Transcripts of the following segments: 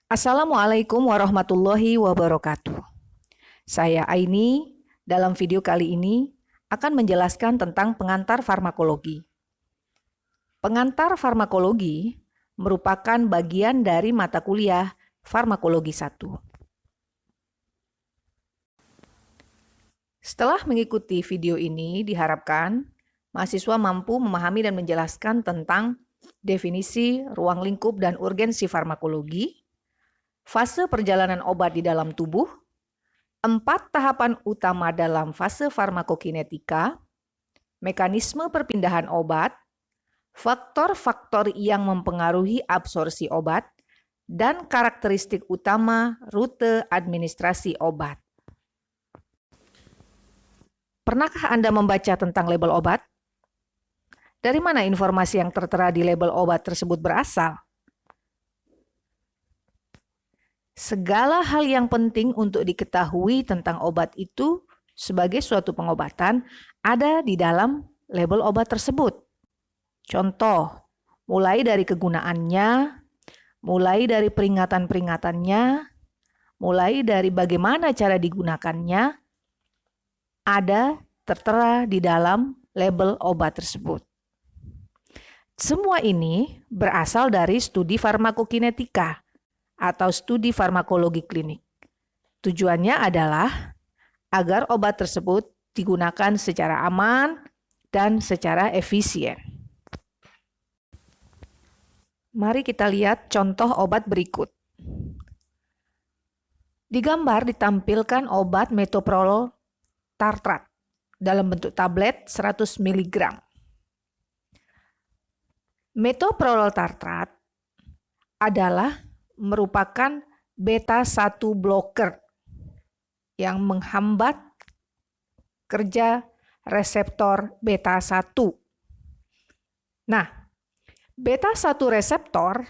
Assalamualaikum warahmatullahi wabarakatuh. Saya Aini, dalam video kali ini akan menjelaskan tentang pengantar farmakologi. Pengantar farmakologi merupakan bagian dari mata kuliah Farmakologi 1. Setelah mengikuti video ini, diharapkan mahasiswa mampu memahami dan menjelaskan tentang definisi, ruang lingkup, dan urgensi farmakologi, fase perjalanan obat di dalam tubuh, 4 tahapan utama dalam fase farmakokinetika, mekanisme perpindahan obat, faktor-faktor yang mempengaruhi absorpsi obat, dan karakteristik utama rute administrasi obat. Pernahkah Anda membaca tentang label obat? Dari mana informasi yang tertera di label obat tersebut berasal? Segala hal yang penting untuk diketahui tentang obat itu sebagai suatu pengobatan ada di dalam label obat tersebut. Contoh, mulai dari kegunaannya, mulai dari peringatan-peringatannya, mulai dari bagaimana cara digunakannya, ada tertera di dalam label obat tersebut. Semua ini berasal dari studi farmakokinetika atau studi farmakologi klinik. Tujuannya adalah agar obat tersebut digunakan secara aman dan secara efisien. Mari kita lihat contoh obat berikut. Di gambar ditampilkan obat metoprolol tartrat dalam bentuk tablet 100 mg. Metoprolol tartrat adalah merupakan beta-1 blocker yang menghambat kerja reseptor beta-1. Nah, beta-1 reseptor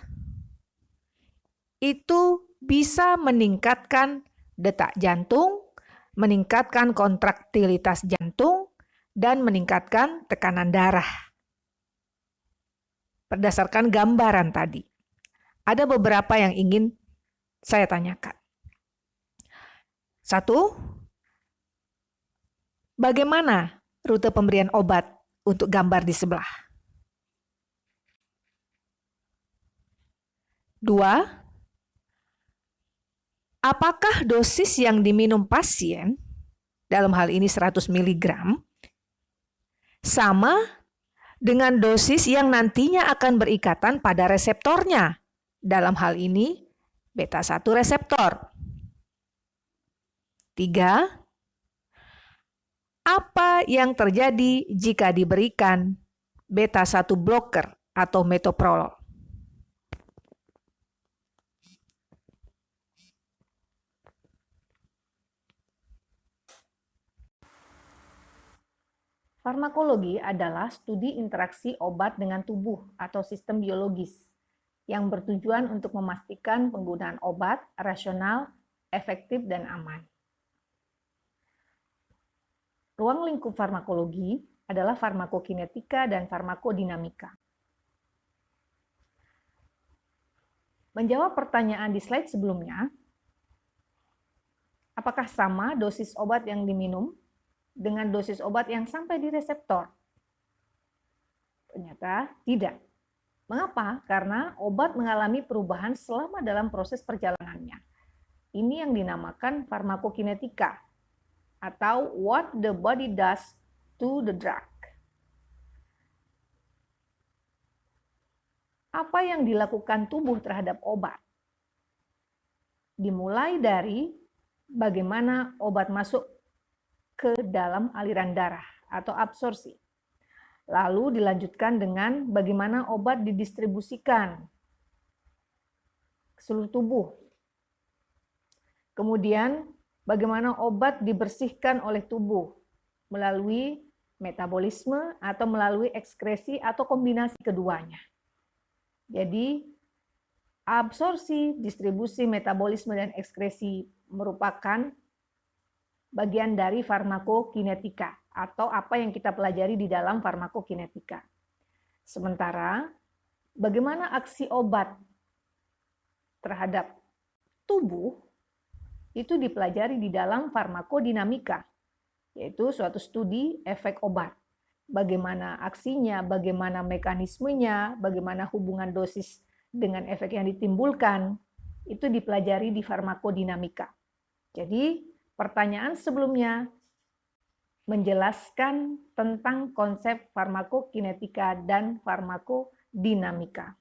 itu bisa meningkatkan detak jantung, meningkatkan kontraktilitas jantung, dan meningkatkan tekanan darah. Berdasarkan gambaran tadi, ada beberapa yang ingin saya tanyakan. 1. Bagaimana rute pemberian obat untuk gambar di sebelah? 2. Apakah dosis yang diminum pasien, dalam hal ini 100 mg, sama dengan dosis yang nantinya akan berikatan pada reseptornya, dalam hal ini beta-1 reseptor? 3. Apa yang terjadi jika diberikan beta-1 blocker atau metoprolol? Farmakologi adalah studi interaksi obat dengan tubuh atau sistem biologis yang bertujuan untuk memastikan penggunaan obat rasional, efektif, dan aman. Ruang lingkup farmakologi adalah farmakokinetika dan farmakodinamika. Menjawab pertanyaan di slide sebelumnya, apakah sama dosis obat yang diminum dengan dosis obat yang sampai di reseptor? Ternyata tidak. Mengapa? Karena obat mengalami perubahan selama dalam proses perjalanannya. Ini yang dinamakan farmakokinetika atau what the body does to the drug. Apa yang dilakukan tubuh terhadap obat? Dimulai dari bagaimana obat masuk ke dalam aliran darah atau absorpsi. Lalu dilanjutkan dengan bagaimana obat didistribusikan ke seluruh tubuh. Kemudian bagaimana obat dibersihkan oleh tubuh melalui metabolisme atau melalui ekskresi atau kombinasi keduanya. Jadi absorpsi, distribusi, metabolisme, dan ekskresi merupakan bagian dari farmakokinetika atau apa yang kita pelajari di dalam farmakokinetika. Sementara bagaimana aksi obat terhadap tubuh itu dipelajari di dalam farmakodinamika, yaitu suatu studi efek obat. Bagaimana aksinya, bagaimana mekanismenya, bagaimana hubungan dosis dengan efek yang ditimbulkan, itu dipelajari di farmakodinamika. Jadi, pertanyaan sebelumnya menjelaskan tentang konsep farmakokinetika dan farmakodinamika.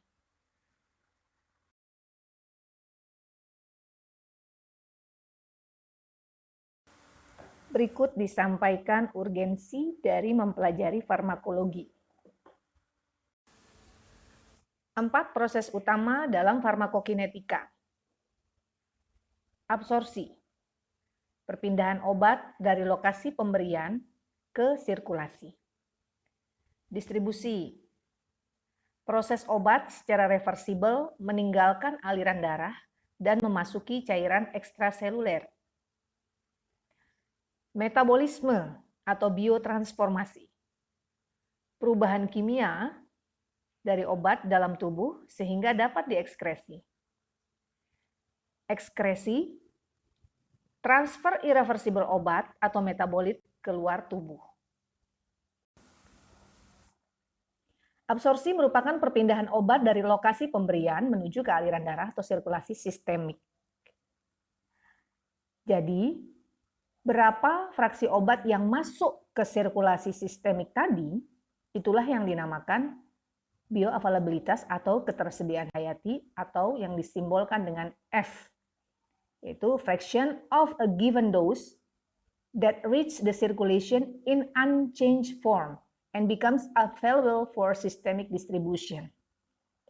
Berikut disampaikan urgensi dari mempelajari farmakologi. 4 proses utama dalam farmakokinetika. Absorpsi, perpindahan obat dari lokasi pemberian ke sirkulasi. Distribusi, proses obat secara reversibel meninggalkan aliran darah dan memasuki cairan ekstraseluler. Metabolisme atau biotransformasi, perubahan kimia dari obat dalam tubuh sehingga dapat diekskresi. Ekskresi, transfer irreversibel obat atau metabolit keluar tubuh. Absorpsi merupakan perpindahan obat dari lokasi pemberian menuju ke aliran darah atau sirkulasi sistemik. Jadi, berapa fraksi obat yang masuk ke sirkulasi sistemik tadi, itulah yang dinamakan bioavailabilitas atau ketersediaan hayati atau yang disimbolkan dengan F, yaitu fraction of a given dose that reach the circulation in unchanged form and becomes available for systemic distribution.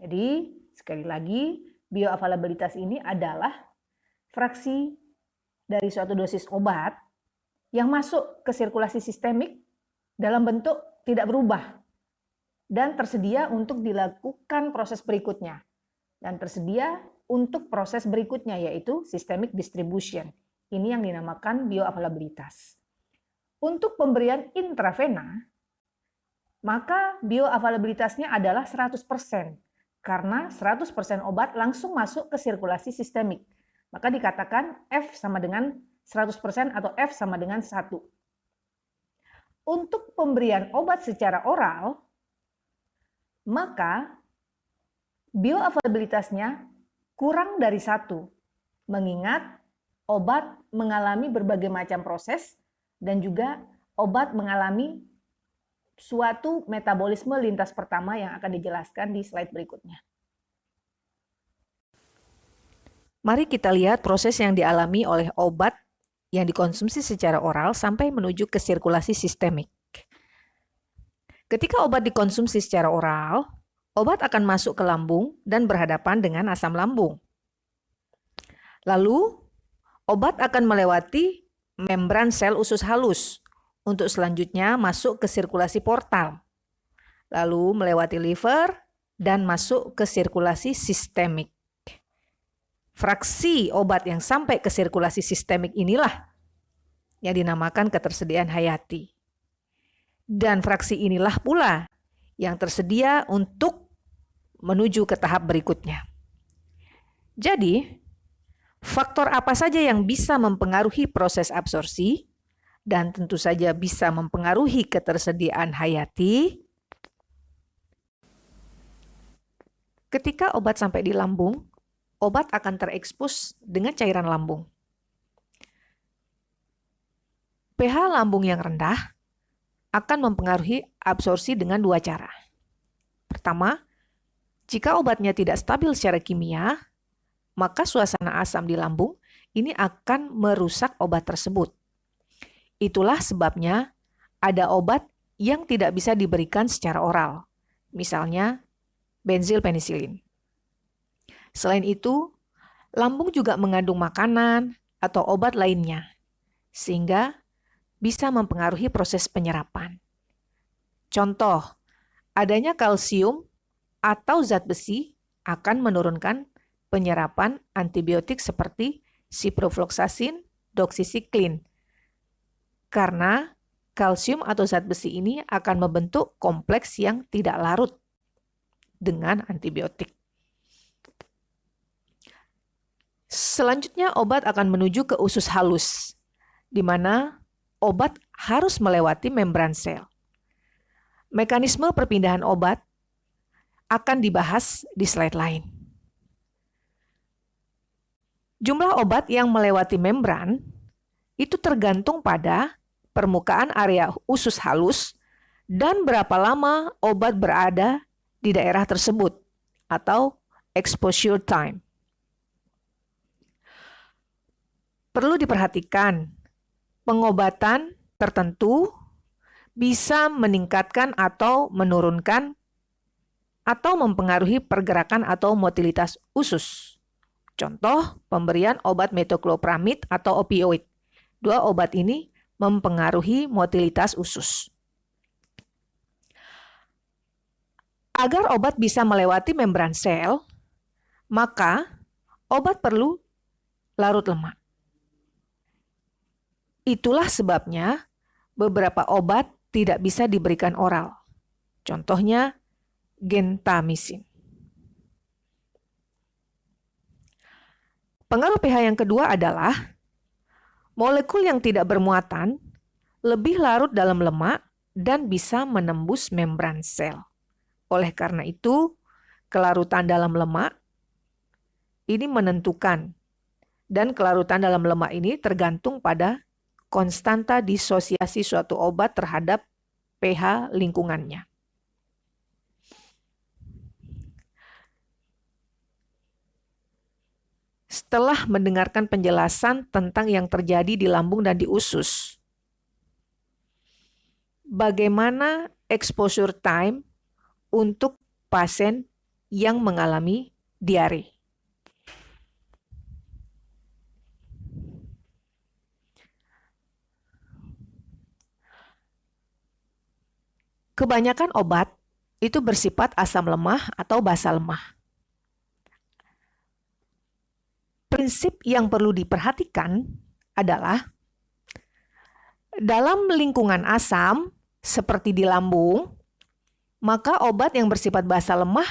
Jadi, sekali lagi, bioavailabilitas ini adalah fraksi dari suatu dosis obat yang masuk ke sirkulasi sistemik dalam bentuk tidak berubah dan tersedia untuk dilakukan proses berikutnya dan tersedia untuk proses berikutnya yaitu systemic distribution. Ini yang dinamakan bioavailabilitas. Untuk pemberian intravena, maka bioavailabilitasnya adalah 100% karena 100% obat langsung masuk ke sirkulasi sistemik. Maka dikatakan F sama dengan 100% atau F sama dengan 1. Untuk pemberian obat secara oral, maka bioavailabilitasnya kurang dari 1, mengingat obat mengalami berbagai macam proses dan juga obat mengalami suatu metabolisme lintas pertama yang akan dijelaskan di slide berikutnya. Mari kita lihat proses yang dialami oleh obat yang dikonsumsi secara oral sampai menuju ke sirkulasi sistemik. Ketika obat dikonsumsi secara oral, obat akan masuk ke lambung dan berhadapan dengan asam lambung. Lalu, obat akan melewati membran sel usus halus untuk selanjutnya masuk ke sirkulasi portal, lalu melewati liver dan masuk ke sirkulasi sistemik. Fraksi obat yang sampai ke sirkulasi sistemik inilah yang dinamakan ketersediaan hayati. Dan fraksi inilah pula yang tersedia untuk menuju ke tahap berikutnya. Jadi, faktor apa saja yang bisa mempengaruhi proses absorpsi dan tentu saja bisa mempengaruhi ketersediaan hayati? Ketika obat sampai di lambung, obat akan terekspos dengan cairan lambung. pH lambung yang rendah akan mempengaruhi absorpsi dengan 2 cara. Pertama, jika obatnya tidak stabil secara kimia, maka suasana asam di lambung ini akan merusak obat tersebut. Itulah sebabnya ada obat yang tidak bisa diberikan secara oral, misalnya benzilpenisilin. Selain itu, lambung juga mengandung makanan atau obat lainnya, sehingga bisa mempengaruhi proses penyerapan. Contoh, adanya kalsium atau zat besi akan menurunkan penyerapan antibiotik seperti ciprofloxacin, doxycycline. Karena kalsium atau zat besi ini akan membentuk kompleks yang tidak larut dengan antibiotik. Selanjutnya, obat akan menuju ke usus halus, di mana obat harus melewati membran sel. Mekanisme perpindahan obat akan dibahas di slide lain. Jumlah obat yang melewati membran itu tergantung pada permukaan area usus halus dan berapa lama obat berada di daerah tersebut atau exposure time. Perlu diperhatikan, pengobatan tertentu bisa meningkatkan atau menurunkan atau mempengaruhi pergerakan atau motilitas usus. Contoh, pemberian obat metoclopramid atau opioid. Dua obat ini mempengaruhi motilitas usus. Agar obat bisa melewati membran sel, maka obat perlu larut lemak. Itulah sebabnya beberapa obat tidak bisa diberikan oral. Contohnya, gentamicin. Pengaruh pH yang kedua adalah molekul yang tidak bermuatan lebih larut dalam lemak dan bisa menembus membran sel. Oleh karena itu, kelarutan dalam lemak ini menentukan, dan kelarutan dalam lemak ini tergantung pada konstanta disosiasi suatu obat terhadap pH lingkungannya. Setelah mendengarkan penjelasan tentang yang terjadi di lambung dan di usus, bagaimana exposure time untuk pasien yang mengalami diare? Kebanyakan obat itu bersifat asam lemah atau basa lemah. Prinsip yang perlu diperhatikan adalah dalam lingkungan asam seperti di lambung, maka obat yang bersifat basa lemah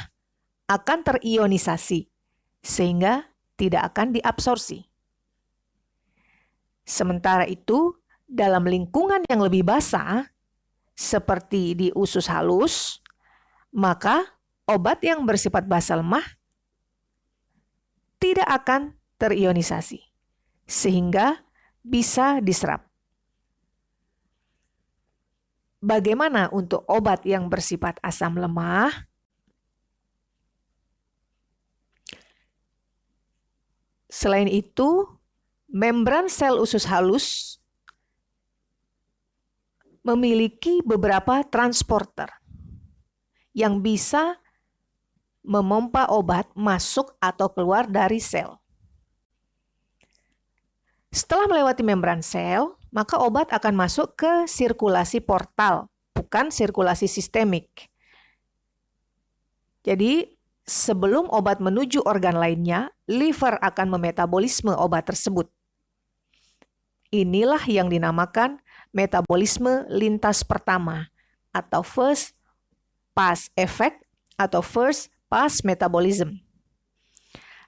akan terionisasi sehingga tidak akan diabsorpsi. Sementara itu, dalam lingkungan yang lebih basah seperti di usus halus, maka obat yang bersifat basa lemah tidak akan terionisasi, sehingga bisa diserap. Bagaimana untuk obat yang bersifat asam lemah? Selain itu, membran sel usus halus memiliki beberapa transporter yang bisa memompa obat masuk atau keluar dari sel. Setelah melewati membran sel, maka obat akan masuk ke sirkulasi portal, bukan sirkulasi sistemik. Jadi, sebelum obat menuju organ lainnya, liver akan memetabolisme obat tersebut. Inilah yang dinamakan metabolisme lintas pertama atau first pass effect atau first pass metabolism.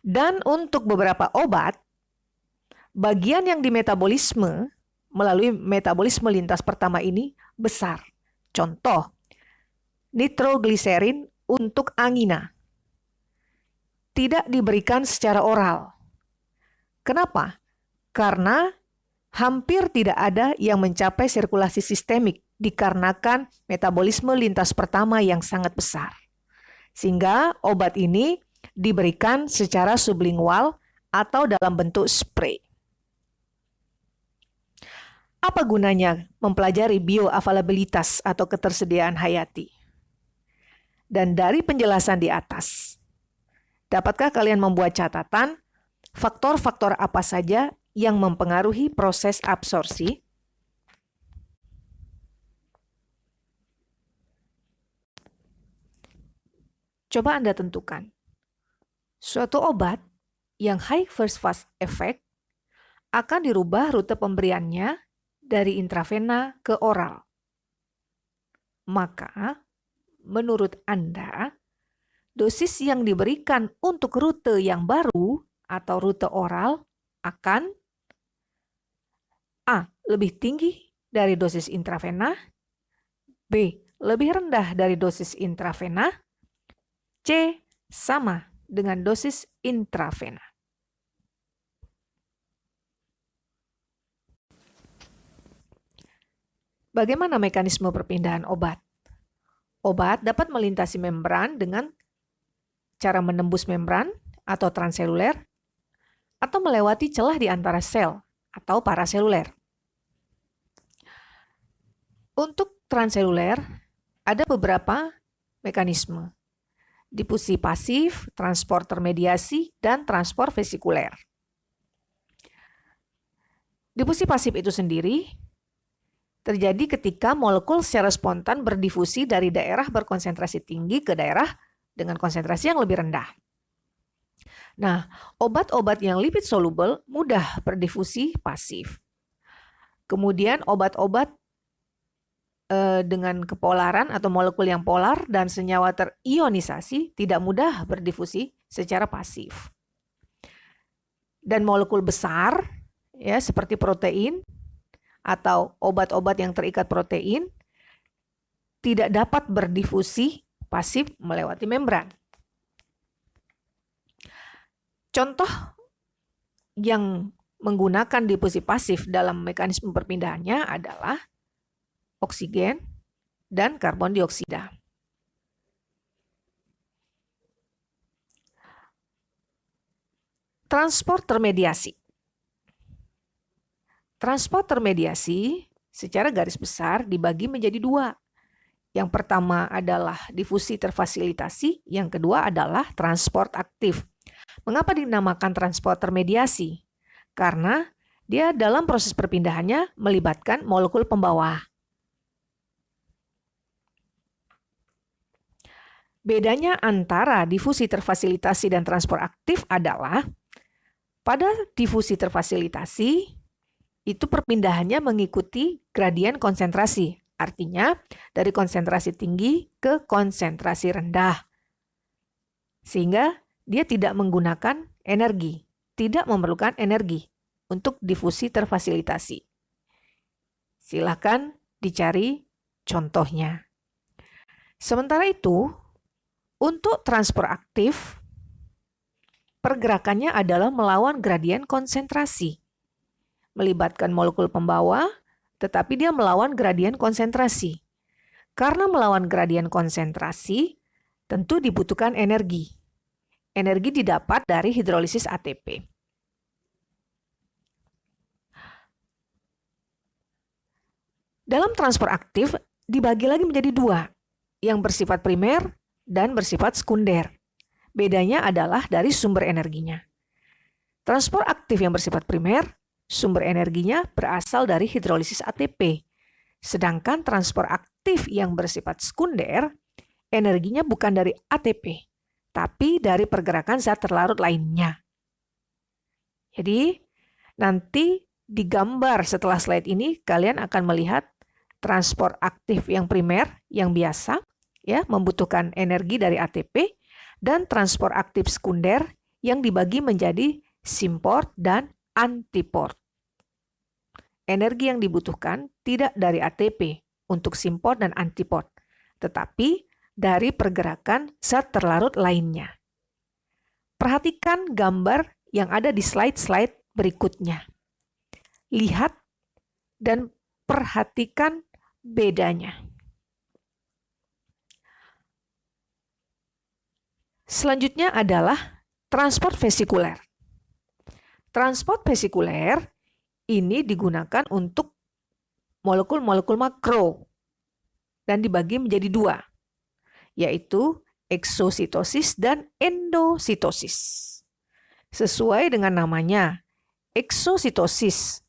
Dan untuk beberapa obat, bagian yang dimetabolisme melalui metabolisme lintas pertama ini besar. Contoh, nitrogliserin untuk angina tidak diberikan secara oral. Kenapa? Karena hampir tidak ada yang mencapai sirkulasi sistemik dikarenakan metabolisme lintas pertama yang sangat besar. Sehingga obat ini diberikan secara sublingual atau dalam bentuk spray. Apa gunanya mempelajari bioavailabilitas atau ketersediaan hayati? Dan dari penjelasan di atas, dapatkah kalian membuat catatan faktor-faktor apa saja yang mempengaruhi proses absorpsi? Coba Anda tentukan. Suatu obat yang high first pass effect akan dirubah rute pemberiannya dari intravena ke oral. Maka, menurut Anda, dosis yang diberikan untuk rute yang baru atau rute oral akan A. Lebih tinggi dari dosis intravena, B. Lebih rendah dari dosis intravena, C. Sama dengan dosis intravena. Bagaimana mekanisme perpindahan obat? Obat dapat melintasi membran dengan cara menembus membran atau transseluler atau melewati celah di antara sel atau paraseluler. Untuk transseluler, ada beberapa mekanisme. Difusi pasif, transporter mediasi, dan transport vesikuler. Difusi pasif itu sendiri terjadi ketika molekul secara spontan berdifusi dari daerah berkonsentrasi tinggi ke daerah dengan konsentrasi yang lebih rendah. Nah, obat-obat yang lipid soluble mudah berdifusi pasif. Kemudian obat-obat dengan kepolaran atau molekul yang polar dan senyawa terionisasi tidak mudah berdifusi secara pasif. Dan molekul besar ya seperti protein atau obat-obat yang terikat protein tidak dapat berdifusi pasif melewati membran. Contoh yang menggunakan difusi pasif dalam mekanisme perpindahannya adalah oksigen dan karbon dioksida. Transport termediasi. Transport termediasi secara garis besar dibagi menjadi dua. Yang pertama adalah difusi terfasilitasi, yang kedua adalah transport aktif. Mengapa dinamakan transport termediasi? Karena dia dalam proses perpindahannya melibatkan molekul pembawa. Bedanya antara difusi terfasilitasi dan transport aktif adalah pada difusi terfasilitasi itu perpindahannya mengikuti gradien konsentrasi. Artinya dari konsentrasi tinggi ke konsentrasi rendah. Sehingga dia tidak menggunakan energi, tidak memerlukan energi untuk difusi terfasilitasi. Silakan dicari contohnya. Sementara itu, untuk transport aktif, pergerakannya adalah melawan gradien konsentrasi. Melibatkan molekul pembawa, tetapi dia melawan gradien konsentrasi. Karena melawan gradien konsentrasi, tentu dibutuhkan energi. Energi didapat dari hidrolisis ATP. Dalam transport aktif, dibagi lagi menjadi dua, yang bersifat primer dan bersifat sekunder. Bedanya adalah dari sumber energinya. Transport aktif yang bersifat primer, sumber energinya berasal dari hidrolisis ATP. Sedangkan transport aktif yang bersifat sekunder, energinya bukan dari ATP, tapi dari pergerakan zat terlarut lainnya. Jadi, nanti di gambar setelah slide ini, kalian akan melihat transport aktif yang primer, yang biasa, ya, membutuhkan energi dari ATP, dan transport aktif sekunder yang dibagi menjadi simport dan antiport. Energi yang dibutuhkan tidak dari ATP untuk simport dan antiport, tetapi dari pergerakan zat terlarut lainnya. Perhatikan gambar yang ada di slide-slide berikutnya. Lihat dan perhatikan bedanya. Selanjutnya adalah transport vesikuler. Transport vesikuler ini digunakan untuk molekul-molekul makro dan dibagi menjadi dua, yaitu eksositosis dan endositosis. Sesuai dengan namanya, eksositosis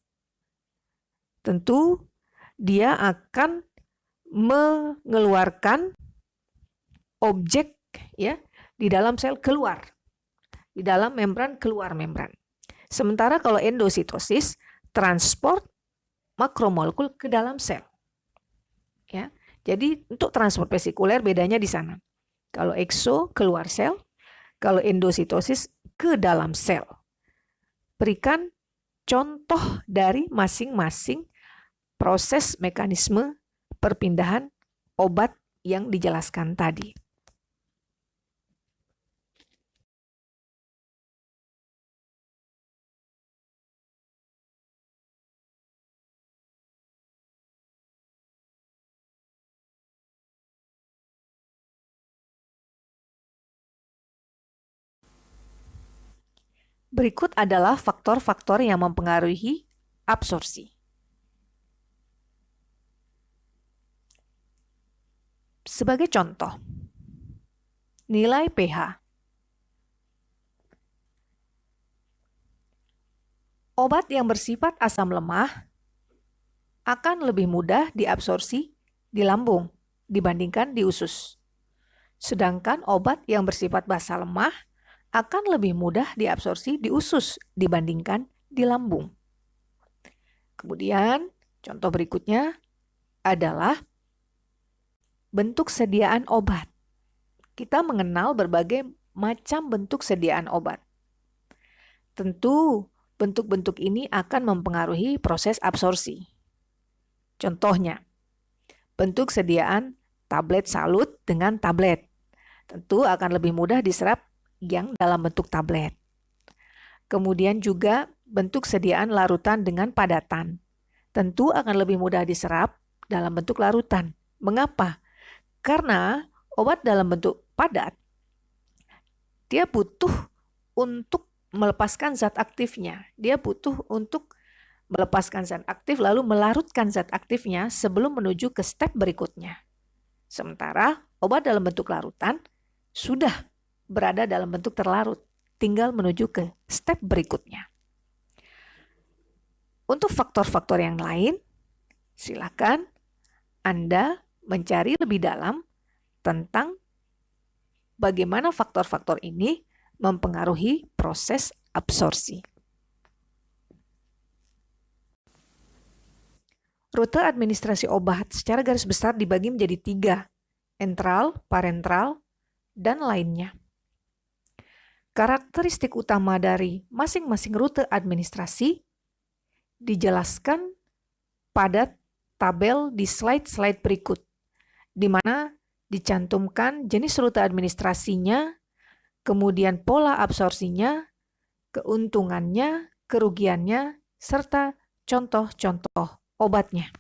tentu dia akan mengeluarkan objek ya di dalam sel keluar, di dalam membran keluar membran. Sementara kalau endositosis transport makromolekul ke dalam sel. Ya. Jadi untuk transport vesikuler bedanya di sana. Kalau ekso keluar sel, kalau endositosis ke dalam sel. berikan contoh dari masing-masing proses mekanisme perpindahan obat yang dijelaskan tadi. Berikut adalah faktor-faktor yang mempengaruhi absorpsi. Sebagai contoh, nilai pH. Obat yang bersifat asam lemah akan lebih mudah diabsorpsi di lambung dibandingkan di usus. Sedangkan obat yang bersifat basa lemah akan lebih mudah diabsorpsi di usus dibandingkan di lambung. Kemudian, contoh berikutnya adalah bentuk sediaan obat. Kita mengenal berbagai macam bentuk sediaan obat. Tentu, bentuk-bentuk ini akan mempengaruhi proses absorpsi. Contohnya, bentuk sediaan tablet salut dengan tablet. Tentu akan lebih mudah diserap yang dalam bentuk tablet. Kemudian juga bentuk sediaan larutan dengan padatan. Tentu akan lebih mudah diserap dalam bentuk larutan. Mengapa? Karena obat dalam bentuk padat, dia butuh untuk melepaskan zat aktifnya. Dia butuh untuk melepaskan zat aktif lalu melarutkan zat aktifnya sebelum menuju ke step berikutnya. Sementara obat dalam bentuk larutan sudah berada dalam bentuk terlarut, tinggal menuju ke step berikutnya. Untuk faktor-faktor yang lain, silakan Anda mencari lebih dalam tentang bagaimana faktor-faktor ini mempengaruhi proses absorpsi. Rute administrasi obat secara garis besar dibagi menjadi 3, entral, parentral, dan lainnya. Karakteristik utama dari masing-masing rute administrasi dijelaskan pada tabel di slide-slide berikut, di mana dicantumkan jenis rute administrasinya, kemudian pola absorpsinya, keuntungannya, kerugiannya, serta contoh-contoh obatnya.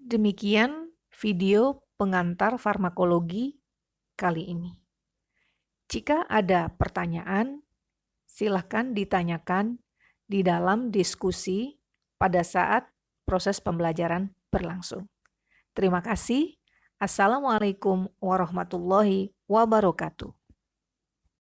Demikian video pengantar farmakologi kali ini. Jika ada pertanyaan, silakan ditanyakan di dalam diskusi pada saat proses pembelajaran berlangsung. Terima kasih. Assalamualaikum warahmatullahi wabarakatuh.